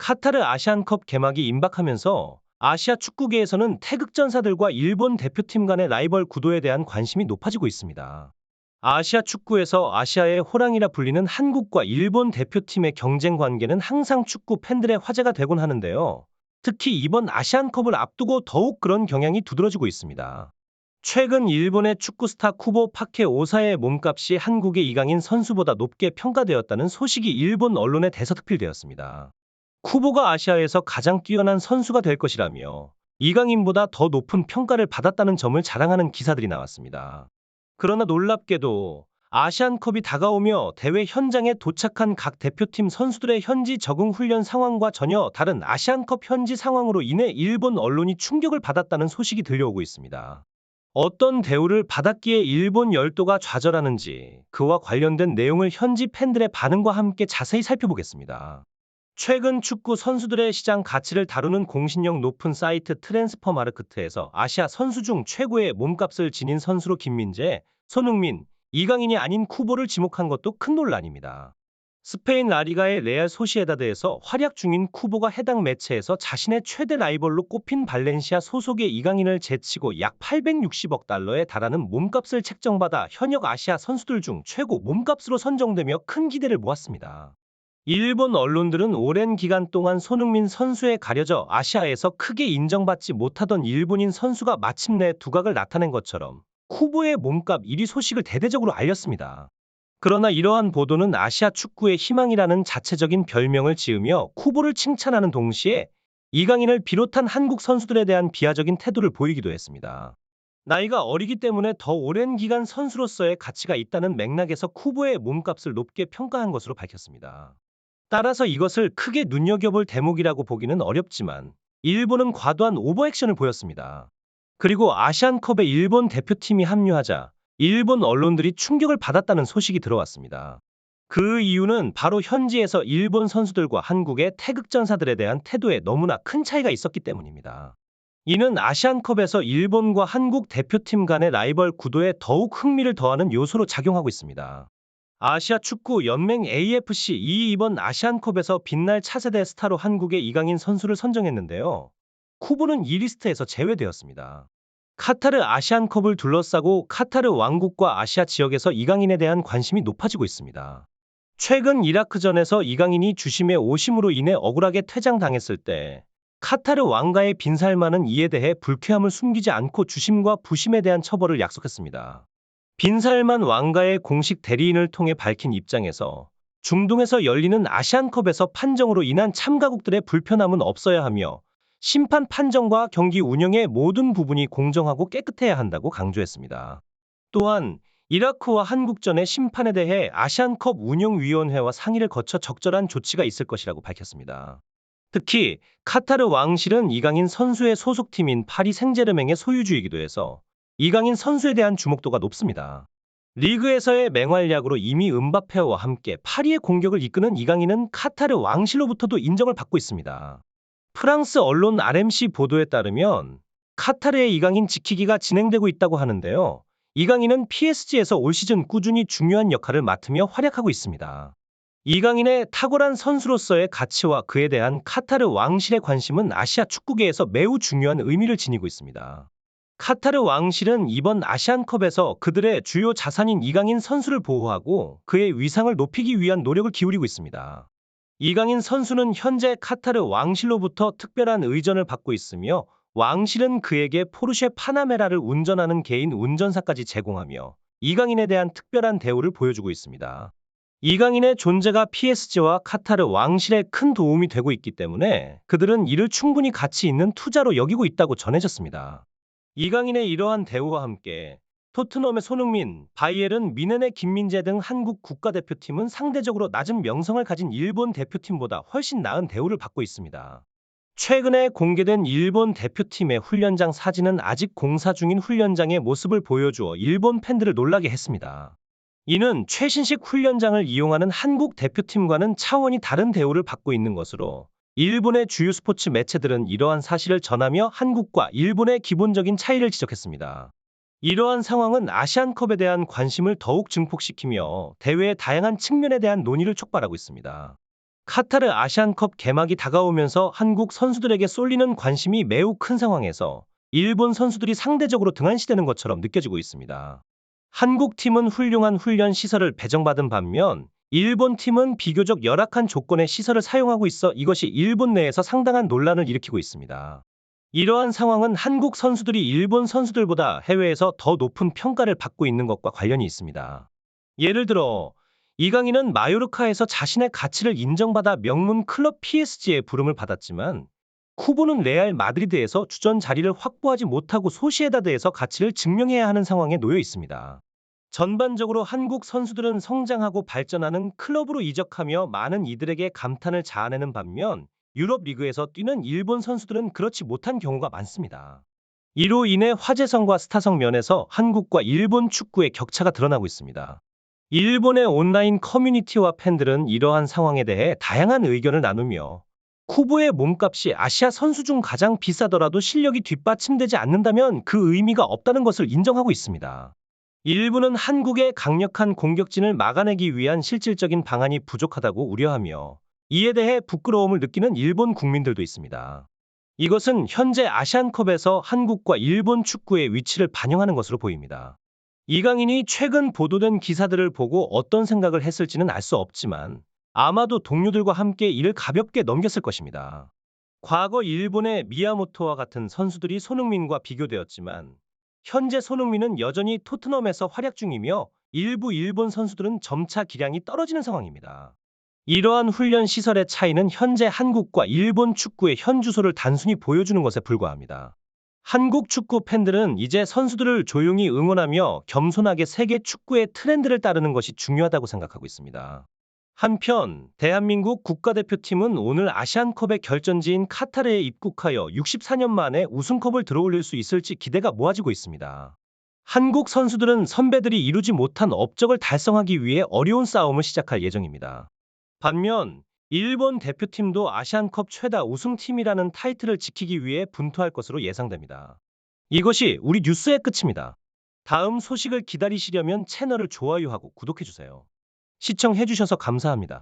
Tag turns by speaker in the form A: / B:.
A: 카타르 아시안컵 개막이 임박하면서 아시아 축구계에서는 태극전사들과 일본 대표팀 간의 라이벌 구도에 대한 관심이 높아지고 있습니다. 아시아 축구에서 아시아의 호랑이라 불리는 한국과 일본 대표팀의 경쟁 관계는 항상 축구 팬들의 화제가 되곤 하는데요. 특히 이번 아시안컵을 앞두고 더욱 그런 경향이 두드러지고 있습니다. 최근 일본의 축구 스타 쿠보 파케 오사의 몸값이 한국의 이강인 선수보다 높게 평가되었다는 소식이 일본 언론에 대서특필되었습니다. 쿠보가 아시아에서 가장 뛰어난 선수가 될 것이라며 이강인보다 더 높은 평가를 받았다는 점을 자랑하는 기사들이 나왔습니다. 그러나 놀랍게도 아시안컵이 다가오며 대회 현장에 도착한 각 대표팀 선수들의 현지 적응 훈련 상황과 전혀 다른 아시안컵 현지 상황으로 인해 일본 언론이 충격을 받았다는 소식이 들려오고 있습니다. 어떤 대우를 받았기에 일본 열도가 좌절하는지 그와 관련된 내용을 현지 팬들의 반응과 함께 자세히 살펴보겠습니다. 최근 축구 선수들의 시장 가치를 다루는 공신력 높은 사이트 트랜스퍼마르크트에서 아시아 선수 중 최고의 몸값을 지닌 선수로 김민재, 손흥민, 이강인이 아닌 쿠보를 지목한 것도 큰 논란입니다. 스페인 라리가의 레알 소시에다드에서 활약 중인 쿠보가 해당 매체에서 자신의 최대 라이벌로 꼽힌 발렌시아 소속의 이강인을 제치고 약 860억 달러에 달하는 몸값을 책정받아 현역 아시아 선수들 중 최고 몸값으로 선정되며 큰 기대를 모았습니다. 일본 언론들은 오랜 기간 동안 손흥민 선수에 가려져 아시아에서 크게 인정받지 못하던 일본인 선수가 마침내 두각을 나타낸 것처럼 쿠보의 몸값 1위 소식을 대대적으로 알렸습니다. 그러나 이러한 보도는 아시아 축구의 희망이라는 자체적인 별명을 지으며 쿠보를 칭찬하는 동시에 이강인을 비롯한 한국 선수들에 대한 비하적인 태도를 보이기도 했습니다. 나이가 어리기 때문에 더 오랜 기간 선수로서의 가치가 있다는 맥락에서 쿠보의 몸값을 높게 평가한 것으로 밝혔습니다. 따라서 이것을 크게 눈여겨볼 대목이라고 보기는 어렵지만 일본은 과도한 오버액션을 보였습니다. 그리고 아시안컵에 일본 대표팀이 합류하자 일본 언론들이 충격을 받았다는 소식이 들어왔습니다. 그 이유는 바로 현지에서 일본 선수들과 한국의 태극전사들에 대한 태도에 너무나 큰 차이가 있었기 때문입니다. 이는 아시안컵에서 일본과 한국 대표팀 간의 라이벌 구도에 더욱 흥미를 더하는 요소로 작용하고 있습니다. 아시아 축구 연맹 AFC이 이번 아시안컵에서 빛날 차세대 스타로 한국의 이강인 선수를 선정했는데요. 쿠보는 이 리스트에서 제외되었습니다. 카타르 아시안컵을 둘러싸고 카타르 왕국과 아시아 지역에서 이강인에 대한 관심이 높아지고 있습니다. 최근 이라크전에서 이강인이 주심의 오심으로 인해 억울하게 퇴장당했을 때 카타르 왕가의 빈살만은 이에 대해 불쾌함을 숨기지 않고 주심과 부심에 대한 처벌을 약속했습니다. 빈살만 왕가의 공식 대리인을 통해 밝힌 입장에서 중동에서 열리는 아시안컵에서 판정으로 인한 참가국들의 불편함은 없어야 하며 심판 판정과 경기 운영의 모든 부분이 공정하고 깨끗해야 한다고 강조했습니다. 또한 이라크와 한국전의 심판에 대해 아시안컵 운영위원회와 상의를 거쳐 적절한 조치가 있을 것이라고 밝혔습니다. 특히 카타르 왕실은 이강인 선수의 소속팀인 파리 생제르맹의 소유주이기도 해서 이강인 선수에 대한 주목도가 높습니다. 리그에서의 맹활약으로 이미 음바페와 함께 파리의 공격을 이끄는 이강인은 카타르 왕실로부터도 인정을 받고 있습니다. 프랑스 언론 RMC 보도에 따르면 카타르의 이강인 지키기가 진행되고 있다고 하는데요. 이강인은 PSG에서 올 시즌 꾸준히 중요한 역할을 맡으며 활약하고 있습니다. 이강인의 탁월한 선수로서의 가치와 그에 대한 카타르 왕실의 관심은 아시아 축구계에서 매우 중요한 의미를 지니고 있습니다. 카타르 왕실은 이번 아시안컵에서 그들의 주요 자산인 이강인 선수를 보호하고 그의 위상을 높이기 위한 노력을 기울이고 있습니다. 이강인 선수는 현재 카타르 왕실로부터 특별한 의전을 받고 있으며 왕실은 그에게 포르쉐 파나메라를 운전하는 개인 운전사까지 제공하며 이강인에 대한 특별한 대우를 보여주고 있습니다. 이강인의 존재가 PSG와 카타르 왕실에 큰 도움이 되고 있기 때문에 그들은 이를 충분히 가치 있는 투자로 여기고 있다고 전해졌습니다. 이강인의 이러한 대우와 함께 토트넘의 손흥민, 바이에른 뮌헨의 김민재 등 한국 국가대표팀은 상대적으로 낮은 명성을 가진 일본 대표팀보다 훨씬 나은 대우를 받고 있습니다. 최근에 공개된 일본 대표팀의 훈련장 사진은 아직 공사 중인 훈련장의 모습을 보여주어 일본 팬들을 놀라게 했습니다. 이는 최신식 훈련장을 이용하는 한국 대표팀과는 차원이 다른 대우를 받고 있는 것으로 일본의 주요 스포츠 매체들은 이러한 사실을 전하며 한국과 일본의 기본적인 차이를 지적했습니다. 이러한 상황은 아시안컵에 대한 관심을 더욱 증폭시키며 대회의 다양한 측면에 대한 논의를 촉발하고 있습니다. 카타르 아시안컵 개막이 다가오면서 한국 선수들에게 쏠리는 관심이 매우 큰 상황에서 일본 선수들이 상대적으로 등한시되는 것처럼 느껴지고 있습니다. 한국 팀은 훌륭한 훈련 시설을 배정받은 반면 일본 팀은 비교적 열악한 조건의 시설을 사용하고 있어 이것이 일본 내에서 상당한 논란을 일으키고 있습니다. 이러한 상황은 한국 선수들이 일본 선수들보다 해외에서 더 높은 평가를 받고 있는 것과 관련이 있습니다. 예를 들어 이강인은 마요르카에서 자신의 가치를 인정받아 명문 클럽 PSG에 부름을 받았지만 쿠보는 레알 마드리드에서 주전 자리를 확보하지 못하고 소시에다드에서 가치를 증명해야 하는 상황에 놓여 있습니다. 전반적으로 한국 선수들은 성장하고 발전하는 클럽으로 이적하며 많은 이들에게 감탄을 자아내는 반면 유럽 리그에서 뛰는 일본 선수들은 그렇지 못한 경우가 많습니다. 이로 인해 화제성과 스타성 면에서 한국과 일본 축구의 격차가 드러나고 있습니다. 일본의 온라인 커뮤니티와 팬들은 이러한 상황에 대해 다양한 의견을 나누며 쿠보의 몸값이 아시아 선수 중 가장 비싸더라도 실력이 뒷받침되지 않는다면 그 의미가 없다는 것을 인정하고 있습니다. 일부는 한국의 강력한 공격진을 막아내기 위한 실질적인 방안이 부족하다고 우려하며 이에 대해 부끄러움을 느끼는 일본 국민들도 있습니다. 이것은 현재 아시안컵에서 한국과 일본 축구의 위치를 반영하는 것으로 보입니다. 이강인이 최근 보도된 기사들을 보고 어떤 생각을 했을지는 알 수 없지만 아마도 동료들과 함께 이를 가볍게 넘겼을 것입니다. 과거 일본의 미야모토와 같은 선수들이 손흥민과 비교되었지만 현재 손흥민은 여전히 토트넘에서 활약 중이며 일부 일본 선수들은 점차 기량이 떨어지는 상황입니다. 이러한 훈련 시설의 차이는 현재 한국과 일본 축구의 현 주소를 단순히 보여주는 것에 불과합니다. 한국 축구 팬들은 이제 선수들을 조용히 응원하며 겸손하게 세계 축구의 트렌드를 따르는 것이 중요하다고 생각하고 있습니다. 한편 대한민국 국가대표팀은 오늘 아시안컵의 결전지인 카타르에 입국하여 64년 만에 우승컵을 들어올릴 수 있을지 기대가 모아지고 있습니다. 한국 선수들은 선배들이 이루지 못한 업적을 달성하기 위해 어려운 싸움을 시작할 예정입니다. 반면 일본 대표팀도 아시안컵 최다 우승팀이라는 타이틀을 지키기 위해 분투할 것으로 예상됩니다. 이것이 우리 뉴스의 끝입니다. 다음 소식을 기다리시려면 채널을 좋아요하고 구독해주세요. 시청해주셔서 감사합니다.